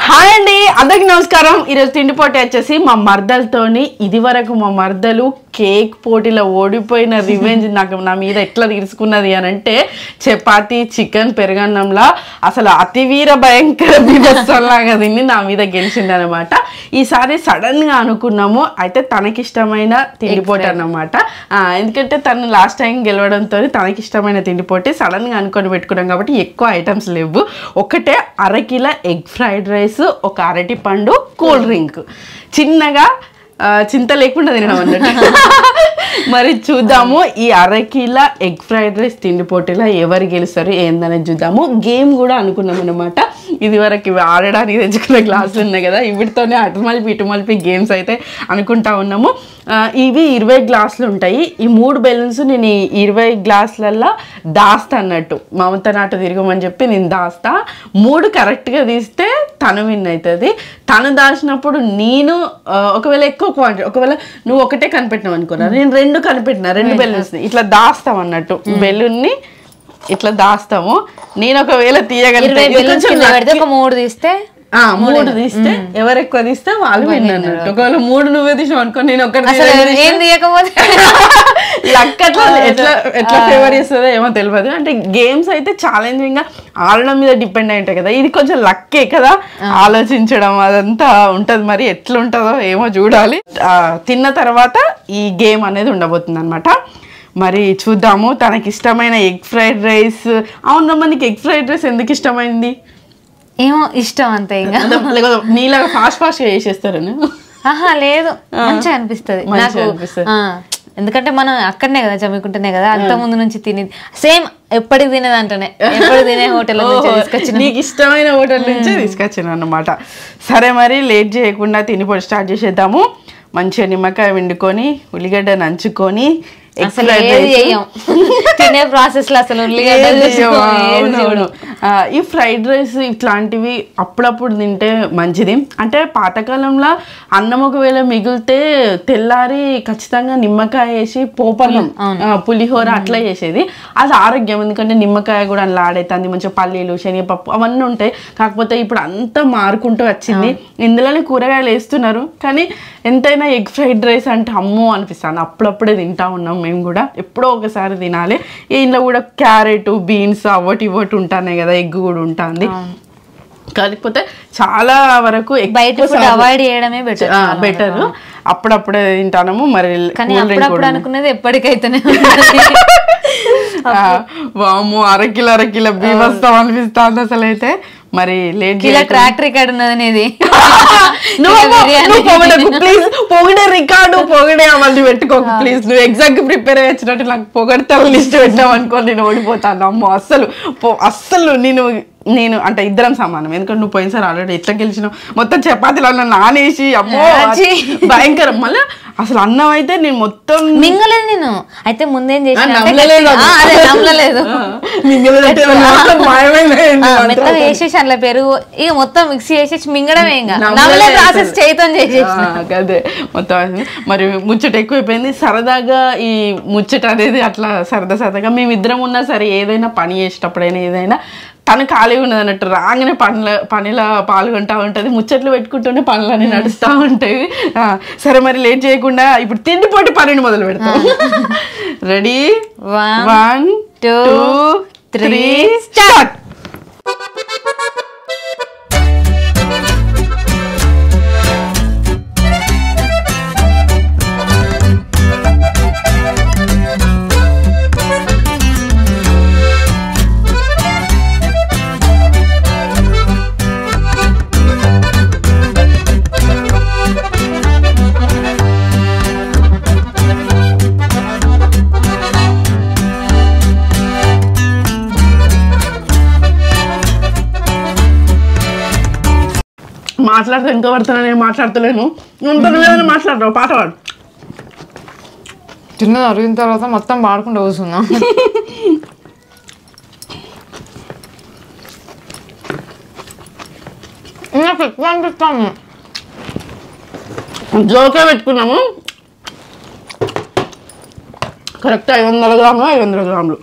Hi అండి, అందరికి నమస్కారం. ఈరోజు తిండి పోటీ వచ్చేసి మా మర్దలతోని. ఇది వరకు మా మర్దలు కేక్ పోటీలో ఓడిపోయిన రివెంజ్ నాకు నా మీద ఎట్లా తీసుకున్నది అని అంటే చపాతీ చికెన్ పెరుగన్నంలా అసలు అతివీర భయంకర బీభత్సంలాగా తిని నా మీద గెలిచింది అనమాట. ఈసారి సడన్ గా అనుకున్నాము, అయితే తనకిష్టమైన తిండి పోటీ అన్నమాట. ఎందుకంటే తను లాస్ట్ టైం గెలవడంతో తనకిష్టమైన తిండి పోటీ సడన్ గా అనుకొని పెట్టుకున్నాం కాబట్టి ఎక్కువ ఐటమ్స్ లేవు. ఒకటే అరకిలో ఎగ్ ఫ్రైడ్ రైస్, ఒక అరటి పండు, కూల్ డ్రింక్, చిన్నగా చింత లేకుండా తినడం అన్నట్టు. మరి చూద్దాము ఈ అరకిలో ఎగ్ ఫ్రైడ్ రైస్ తిండి పోటీలో ఎవరు గెలుస్తారు ఏందనేది చూద్దాము. గేమ్ కూడా అనుకున్నాం అనమాట. ఇది వరకు ఇవి ఆడడానికి తెచ్చుకున్న గ్లాసులు ఉన్నాయి కదా, వీటితోనే ఇటు మలిపి గేమ్స్ అయితే అనుకుంటా ఉన్నాము. ఇవి 20 గ్లాసులు ఉంటాయి. ఈ 3 బెలూన్స్ నేను 20 గ్లాసులలో దాస్తా అన్నట్టు. మమత నాటు తిరగమని చెప్పి నేను దాస్తా. 3 కరెక్ట్గా తీస్తే తను విన్ అవుతుంది. తను దాచినప్పుడు నేను ఒకవేళ ఎక్కువ క్వాంటిటీ, ఒకవేళ నువ్వు ఒకటే కనిపెట్టినావు అనుకున్నా, నేను 2 కనిపెట్టినా, 2 బెలూన్స్ని ఇట్లా దాస్తాం అన్నట్టు. బెలూన్ని ఇట్లా దాస్తాము. నేను ఒకవేళ తీయగలిగితే 3 తీస్తే 3 తీస్తే ఎవరు ఎక్కువ తీస్తే వాళ్ళు విన్ అన్నట్టు. ఒకవేళ 3 నువ్వే తీసావు అనుకో, నేను ఒకటి లక్ అట్లా ఎట్లా ఫేవర్ చేస్తుందో ఏమో తెలియదు. అంటే గేమ్స్ అయితే ఛాలెంజింగ్ గా ఆడడం మీద డిపెండ్ అయి ఉంటాయి కదా, ఇది కొంచెం లక్కే కదా, ఆలోచించడం అదంతా ఉంటది. మరి ఎట్లా ఉంటుందో ఏమో చూడాలి. తిన్న తర్వాత ఈ గేమ్ అనేది ఉండబోతుంది అనమాట. మరి చూద్దాము. తనకి ఇష్టమైన ఎగ్ ఫ్రైడ్ రైస్. అవునమ్మా, నీకు ఎగ్ ఫ్రైడ్ రైస్ ఎందుకు ఇష్టమైంది? ఏమో ఇష్టం అంతే. ఇంకా నీలాగా ఫాస్ట్ గా చేసేస్తారని లేదు, మంచిగా అనిపిస్తుంది నాకు. ఎందుకంటే మనం అక్కడనే కదా చమ్ముకుంటేనే కదా అంత ముందు నుంచి తిని సేమ్ ఎప్పటికి తినేదంటేనే ఎప్పుడు తినే హోటల్ తీసుకొచ్చిన, నీకు ఇష్టమైన హోటల్ నుంచే తీసుకొచ్చిన అన్నమాట. సరే, మరి లేట్ చేయకుండా తినిపోయి స్టార్ట్ చేసేద్దాము. మంచిగా నిమ్మకాయ వండుకొని, ఉల్లిగడ్డ నంచుకొని, తినే ప్రాసెస్ లో అసలు ఈ ఫ్రైడ్ రైస్ ఇట్లాంటివి అప్పుడప్పుడు తింటే మంచిది. అంటే పాతకాలంలో అన్నం ఒకవేళ మిగిలితే తెల్లారి ఖచ్చితంగా నిమ్మకాయ వేసి పోపన్నం, పులిహోర అట్లా చేసేది. అది ఆరోగ్యం. ఎందుకంటే నిమ్మకాయ కూడా అలా ఆడైతుంది, మంచిగా పల్లీలు, శనగపప్పు అవన్నీ ఉంటాయి. కాకపోతే ఇప్పుడు అంతా మారుకుంటూ వచ్చింది. ఇందులోనే కూరగాయలు వేస్తున్నారు, కానీ ఎంతైనా ఎగ్ ఫ్రైడ్ రైస్ అంటే అమ్మో అనిపిస్తాను. అప్పుడప్పుడే తింటా ఉన్నాం మేము కూడా, ఎప్పుడో ఒకసారి తినాలి. ఇంట్లో కూడా క్యారెట్, బీన్స్ అవటి ఇవటి ఉంటాయి కదా, ఎగ్ కూడా ఉంటుంది. కాకపోతే చాలా వరకు అవాయిడ్ చేయడమే బెటర్. అప్పుడప్పుడే తింటాము. మరి అనుకునేది ఎప్పటికైతేనే వాము అరకిలో బీభత్సం అనిపిస్తుంది అసలు. అయితే మరి ట్రాక్ రికార్డ్ ఉన్నది పొగిడే రికార్డు పొగిడే మళ్ళీ పెట్టుకోకు ప్లీజ్. నువ్వు ఎగ్జామ్ కి ప్రిపేర్ అయ్యొచ్చినట్టు నాకు పొగడతల లిస్ట్ పెట్టావు అనుకో, నేను ఓడిపోతాను. అమ్మో అస్సలు నేను అంటే ఇద్దరం సమానం. ఎందుకంటే నువ్వు పోయినసారి ఆల్రెడీ ఎట్లా గెలిచినావు, మొత్తం చపాతీలో నానేసి అమ్మో భయంకరం. మళ్ళీ అసలు అన్నం అయితే నేను మొత్తం మింగలేదు. నేను అయితే ముందేం చేసిన వేసేసి అట్లా పెరుగు ఇక మొత్తం మిక్సీ చేసేసి మింగడమే, ప్రాసెస్ చేయతం చేసేసి అదే మొత్తం. మరి ముచ్చట ఎక్కువైపోయింది. సరదాగా ఈ ముచ్చట అనేది అట్లా సరదాగా మేమిద్దరం ఉన్నా సరే, ఏదైనా పని చేసేటప్పుడైనా ఏదైనా తను ఖాళీగా ఉన్నది అన్నట్టు రాగానే పనిలో పాల్గొంటూ ఉంటుంది. ముచ్చట్లు పెట్టుకుంటూనే పనులన్నీ నడుస్తూ ఉంటాయి. సరే, మరి లేట్ చేయకుండా ఇప్పుడు తిండి పోటీ పనిని మొదలు పెడతాం. రెడీ? 1 2 3 స్టార్ట్. మాట్లాడితే ఇంకా పడుతున్నా, నేను మాట్లాడతలేను. మాట్లాడరావు, పాట పాడు. తిన్నది అరిగిన తర్వాత మొత్తం పాడుకుంటూ కూర్చున్నా. నాకు ఎక్కువ అనిపిస్తాను. జోకే పెట్టుకున్నాము. కరెక్ట్ 500 గ్రాములు 500 గ్రాములు.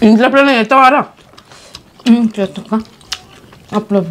ఇంట్లో ఎప్పుడైనా ఎత్తవారా? చేస్తా అప్పుడు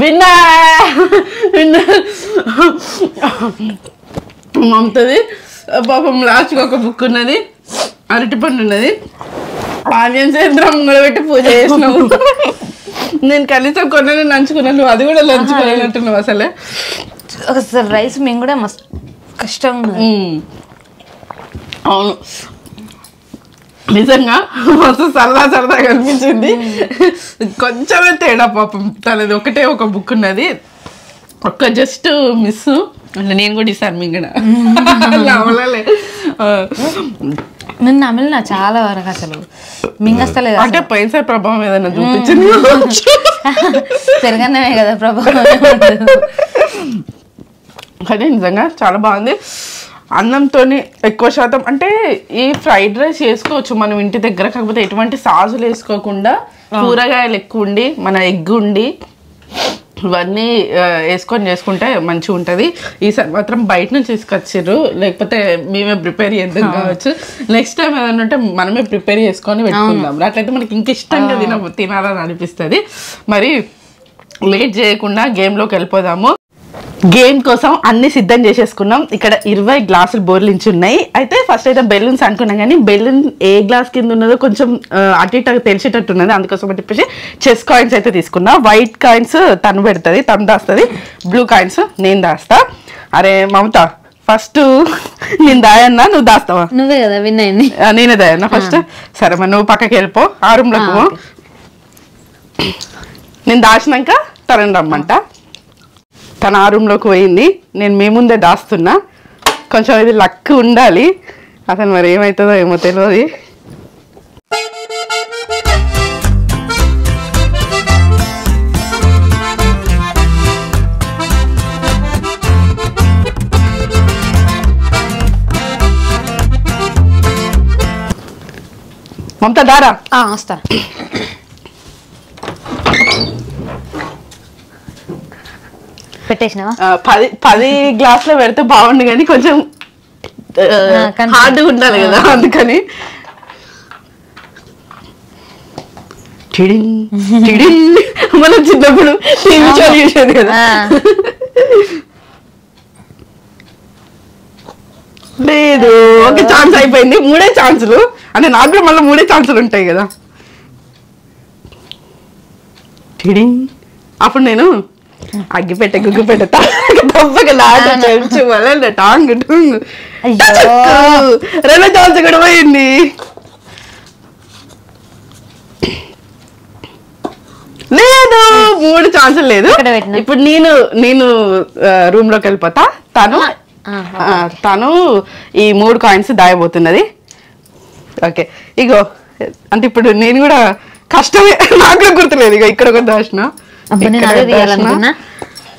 విన్నా మమతది పాపం లాస్ట్కి ఒక బుక్ ఉన్నది, అరటిపండు ఉన్నది, ఆనియన్స్ యంత్రం పెట్టి పూజ చేసినావు. నేను కనీసం కొన్నాను నంచుకున్నాను, అది కూడా లంచుకోలేనట్టున్నావు. అసలు రైస్ మేము కూడా మస్తు కష్టం. అవును నిజంగా మస్తు సరదాగా అనిపించింది. కొంచెమే తేడా పాపం తనది, ఒకటే ఒక బుక్ ఉన్నది, ఒక్క జస్ట్ మిస్. అంటే నేను కూడా ఇస్తాను మింగడ నమ్మలే, నేను నమ్మిన చాలా వరకు అసలు మింగస్తలేదు. అంటే పైసా ప్రభావం ఏదైనా చూపించింది పెరగన్నమే కదా ప్రభావం. కానీ నిజంగా చాలా బాగుంది. అన్నంతో ఎక్కువ శాతం అంటే ఈ ఫ్రైడ్ రైస్ చేసుకోవచ్చు మనం ఇంటి దగ్గర, కాకపోతే ఎటువంటి సాసులు వేసుకోకుండా కూరగాయలు ఎక్కువ ఉండి మన ఎగ్ ఉండి ఇవన్నీ వేసుకొని చేసుకుంటే మంచిగా ఉంటుంది. ఈసారి మాత్రం బయట నుంచి తీసుకొచ్చారు, లేకపోతే మేమే ప్రిపేర్ చేద్దాం కావచ్చు. నెక్స్ట్ టైం ఏదైనా ఉంటే మనమే ప్రిపేర్ చేసుకొని పెట్టుకుందాం, అట్లయితే మనకి ఇంక ఇష్టంగా తినాలని అనిపిస్తుంది. మరి లేట్ చేయకుండా గేమ్లోకి వెళ్ళిపోదాము. గేమ్ కోసం అన్ని సిద్ధం చేసేసుకున్నాం. ఇక్కడ 20 గ్లాసులు బోర్లించి ఉన్నాయి. అయితే ఫస్ట్ అయితే బెలూన్స్ అనుకున్నాం, కానీ బెలూన్ ఏ గ్లాస్ కింద ఉన్నదో కొంచెం అటు ఇటు తెలిసేటట్టు ఉన్నది. అందుకోసం అని చెప్పేసి చెస్ కాయిన్స్ అయితే తీసుకున్నా. వైట్ కాయిన్స్ తను పెడుతుంది, తను దాస్తుంది. బ్లూ కాయిన్స్ నేను దాస్తా. అరే మమత, ఫస్ట్ నేను దాయన్నా, నువ్వు దాస్తావా? నువ్వే కదా విన్ అయింది. నేనే దాయన్నా ఫస్ట్. సరే మరి నువ్వు పక్కకి వెళ్ళిపో, ఆ రూమ్లోకి పో. నేను దాచినాక తనని రమ్మంట. తన ఆ రూమ్లోకి పోయింది, నేను మీ ముందే దాస్తున్నా. కొంచెం ఇది లక్ ఉండాలి, అసలు మరి ఏమవుతుందో ఏమో తెలియదు. మమత దారా వస్తా. పెట్టేసినావా? 10 గ్లాసులు పెడితే బాగుండు, కానీ కొంచెం హార్డ్గా ఉండాలి కదా, అందుకని. మనం చిన్నప్పుడు టీవీ షో చూసేది కదా. లేదు, ఒక ఛాన్స్ అయిపోయింది. 3 ఛాన్సులు అంటే నాకు కూడా మళ్ళీ 3 ఛాన్సులు ఉంటాయి కదా. అప్పుడు నేను అగ్గిపెట్టే గుగ్గిపెట్ట తప్పక లాంటి వల్ల టాంగ్ 2 ఛాన్స్ కూడా పోయింది. లేదు, 3 ఛాన్సులు లేదు. ఇప్పుడు నేను రూమ్ లోకి వెళ్ళిపోతా. తను ఈ 3 కాయిన్స్ దాయబోతున్నది. ఓకే, ఇగో అంటే ఇప్పుడు నేను కూడా కష్టమే, నాకు కూడా గుర్తులేదు. ఇక ఇక్కడ ఒక దాచిన,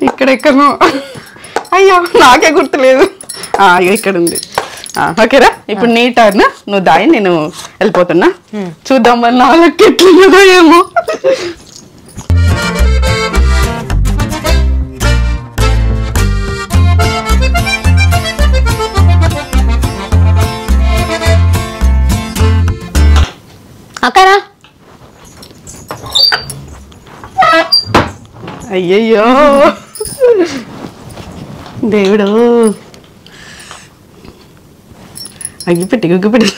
ఇక్కడ ఎక్కడో, అయ్యో నాకే గుర్తులేదు. ఇక్కడ ఉంది. ఓకేరా, ఇప్పుడు నీ టర్న్, నువ్వు దాయి, నేను వెళ్ళిపోతున్నా. చూద్దాం మరి నాలుగు ఎట్లున్నదో ఏమో. అక్కరా అయ్యయ్యో దేవుడు, అగ్గిపెట్టి గుగ్గిపెట్టి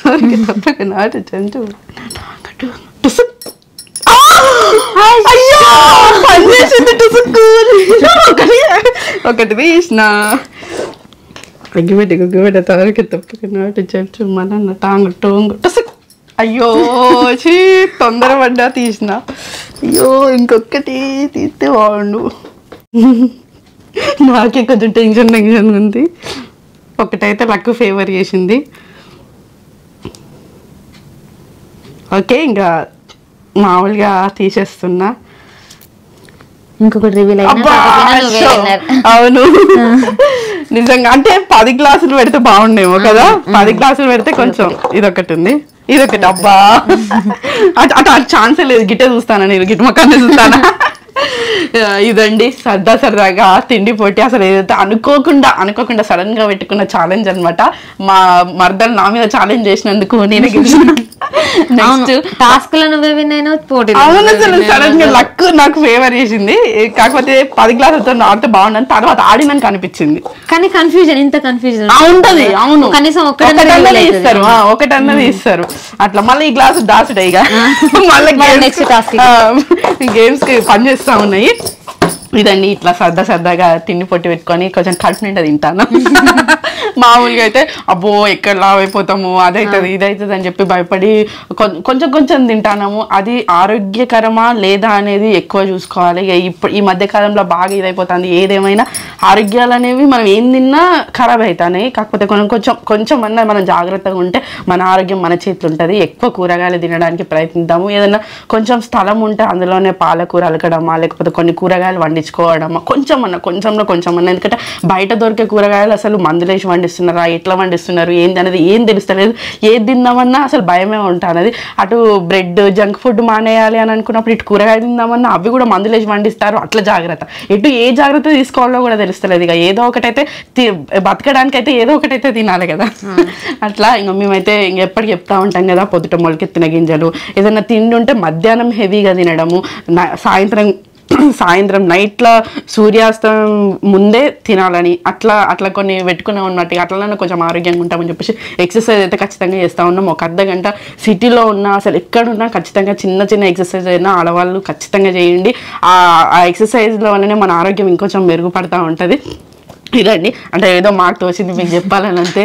తప్పక నాటు చెంచు. ఒకటి తీసిన అగ్గిపెట్టి గుగ్గిపెట్టి తవరికి తప్పక నాటు చెంచు మన టాంగు టోంగు. అయ్యో చీ, తొందరపడ్డా తీసిన. అయ్యో ఇంకొకటి తీస్తే బాగుండు. నాకే కొంచెం టెన్షన్ ఉంది. ఒకటైతే లక్ ఫేవర్ చేసింది. ఓకే, ఇంకా మామూలుగా తీసేస్తున్నా. ఇంకొకటి రివీల్ అవును, నిజంగా అంటే 10 గ్లాసులు పెడితే బాగుండేమో కదా. 10 గ్లాసులు పెడితే కొంచెం ఇదొకటి ఉంది, ఇదొకటి. అబ్బా అటు ఛాన్సే లేదు. గిట్టే చూస్తానా నేను, గిట్ట మొక్కనే చూస్తానా. ఇదండి సరదాగా తిండి పోటీ. అసలు ఏదైతే అనుకోకుండా సడన్ గా పెట్టుకున్న ఛాలెంజ్ అనమాట. మా మర్దలు నా మీద ఛాలెంజ్ చేసినందుకు నేనే గెలిచిన. నెక్స్ట్ టాస్క్ లో నువ్వే విన్ అయినా పోటీ. అవును, అసలు సడన్ గా లక్ నాకు ఫేవర్ చేసింది. కాకపోతే 10 గ్లాసులతో ఆడితే బాగుండని తర్వాత ఆడినాక అనిపించింది. కానీ కన్ఫ్యూజన్, ఇంత కన్ఫ్యూజన్ ఉంటది. అవును, కనీసం ఒకటన్నది ఇస్తారు, ఒకటన్నది ఇస్తారు. అట్లా మళ్ళీ ఈ గ్లాసు దాసుడే ఇక మళ్ళీ నెక్స్ట్ టాస్క్ గేమ్స్ కి పని చేస్తా ఉన్నాయి. ఇదండి ఇట్లా సరదాగా తిండి పొట్టి పెట్టుకొని కొంచెం కడుపు నిండా తింటాను. మామూలుగా అయితే అబ్బో ఎక్కడ లావ్ అయిపోతాము, అదైతుంది ఇదైతుంది అని చెప్పి భయపడి కొంచెం తింటాము. అది ఆరోగ్యకరమా లేదా అనేది ఎక్కువ చూసుకోవాలి. ఇప్పుడు ఈ మధ్య కాలంలో బాగా ఇదైపోతుంది. ఏదేమైనా ఆరోగ్యాలు అనేవి మనం ఏం తిన్నా ఖరాబ్ అవుతాయి. కాకపోతే కొంచెం అన్నా మనం జాగ్రత్తగా ఉంటే మన ఆరోగ్యం మన చేతులు ఉంటుంది. ఎక్కువ కూరగాయలు తినడానికి ప్రయత్నిద్దాము. ఏదైనా కొంచెం స్థలం ఉంటే అందులోనే పాలకూర అలకడమా, లేకపోతే కొన్ని కూరగాయలు వండించుకోవడమా, కొంచెమన్నా. ఎందుకంటే బయట దొరికే కూరగాయలు అసలు మందులేసి వండిస్తున్నారా, ఎట్లా వండిస్తున్నారు ఏంది అనేది ఏం తెలుస్తలేదు. ఏది తిందామన్నా అసలు భయమే ఉంటుంది. అటు బ్రెడ్ జంక్ ఫుడ్ మానేయాలి అని అనుకున్నప్పుడు ఇటు కూరగాయలు తిందామన్నా అవి కూడా మందులేసి వండిస్తారు. అట్లా జాగ్రత్త, ఏ జాగ్రత్త తీసుకోవాలో కూడా తెలుస్తలేదు. ఇక ఏదో ఒకటైతే బతకడానికి అయితే ఏదో ఒకటైతే తినాలి కదా. అట్లా ఇంకా మేమైతే ఎప్పటికి చెప్తా ఉంటాం కదా, పొద్దుట మొలకెత్తిన గింజలు ఏదైనా తిండి ఉంటే మధ్యాహ్నం హెవీగా తినడము, సాయంత్రం నైట్లో సూర్యాస్తం ముందే తినాలని అట్లా కొన్ని పెట్టుకునే ఉన్నట్టుగా అట్లనే కొంచెం ఆరోగ్యంగా ఉంటామని చెప్పేసి ఎక్సర్సైజ్ అయితే ఖచ్చితంగా చేస్తూ ఉన్నాం. ఒక అర్ధగంట సిటీలో ఉన్నా అసలు ఎక్కడున్నా ఖచ్చితంగా చిన్న ఎక్సర్సైజ్ అయినా ఆడవాళ్ళు ఖచ్చితంగా చేయండి. ఆ ఎక్సర్సైజ్ల వల్లనే మన ఆరోగ్యం ఇంకొంచెం మెరుగుపడతా ఉంటుంది. ఇదండి, అంటే ఏదో మాకు తోచింది మీకు చెప్పాలని అంతే.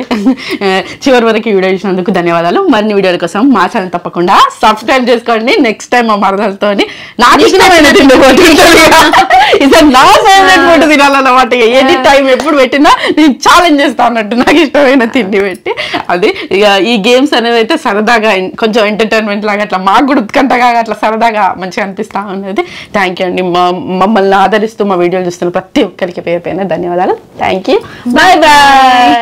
చివరి వరకు ఈ వీడియో చూసినందుకు ధన్యవాదాలు. మరిన్ని వీడియోల కోసం మా ఛానల్ తప్పకుండా సబ్స్క్రైబ్ చేసుకోండి. నెక్స్ట్ టైం మా మరదలతో నాకు ఇష్టమైన తిండి పోతుంటుంది. ఇది నా ఫేవరెట్ ఫుడ్ తినాలన్నమాట. ఎనీ టైం ఎప్పుడు పెట్టినా నేను ఛాలెంజ్ చేస్తా అన్నట్టు నాకు ఇష్టమైన తిండి పెట్టి. అది ఇక ఈ గేమ్స్ అనేది అయితే సరదాగా కొంచెం ఎంటర్టైన్మెంట్ లాగా అట్లా మాకు కూడా ఉత్కంఠగా అట్లా సరదాగా మంచిగా అనిపిస్తూ ఉన్నది. థ్యాంక్ యూ అండి. మమ్మల్ని ఆదరిస్తూ మా వీడియోలు చూస్తున్న ప్రతి ఒక్కరికి పేరు పైన ధన్యవాదాలు. Thank you. Bye bye.